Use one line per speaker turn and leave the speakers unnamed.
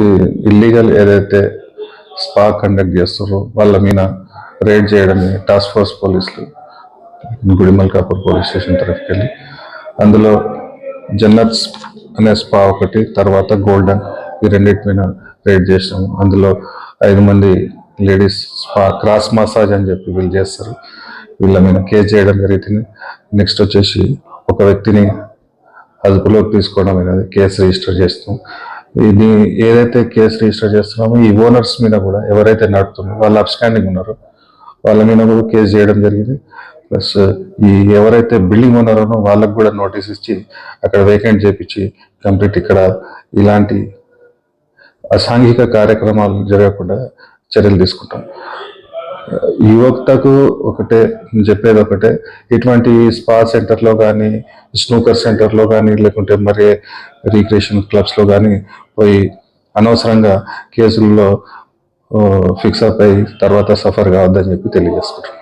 ఈ ఇల్లీగల్ ఏదైతే spa conduct చేస్తారో వాళ్ళ మీద రైడ్ చేయడమే టాస్క్ ఫోర్స్ పోలీసులు గుడిమల్కాపూర్ పోలీస్ స్టేషన్ తరఫుకి వెళ్ళి అందులో జన్నత్స్ అనే స్పా ఒకటి, తర్వాత గోల్డెన్, ఈ రెండింటి మీద రైడ్ చేసినాము. అందులో 5 మంది లేడీస్ స్పా క్రాస్ మసాజ్ అని చెప్పి వీళ్ళు చేస్తారు, వీళ్ళ మీద కేసు చేయడం జరుగుతుంది. నెక్స్ట్ వచ్చేసి ఒక వ్యక్తిని అదుపులోకి తీసుకోవడం అనేది కేసు రిజిస్టర్ చేస్తాం. ఇది ఏదైతే కేసు రిజిస్టర్ చేస్తున్నామో ఈ ఓనర్స్ మీద కూడా ఎవరైతే నడుపుతున్నారో వాళ్ళు అబ్స్టాండింగ్ ఉన్నారో వాళ్ళ మీద కూడా కేసు చేయడం జరిగింది. ప్లస్ ఈ ఎవరైతే బిల్డింగ్ ఉన్నారో వాళ్ళకు కూడా నోటీస్ ఇచ్చి అక్కడ వేకెంట్ చేపించి కంప్లీట్ ఇక్కడ ఇలాంటి అసాంఘిక కార్యక్రమాలు జరగకుండా చర్యలు తీసుకుంటాం. యువతకు చెప్పేది ఒకటే, ఇటువంటి స్పా సెంటర్లో కానీ, స్నూకర్ సెంటర్లో కానీ, లేకుంటే మరి రిక్రియేషన్ క్లబ్స్లో కానీ పోయి అనవసరంగా కేసుల్లో ఫిక్స్ అప్ అయ్యి తర్వాత సఫర్ కావద్దని చెప్పి తెలియజేసుకుంటాం.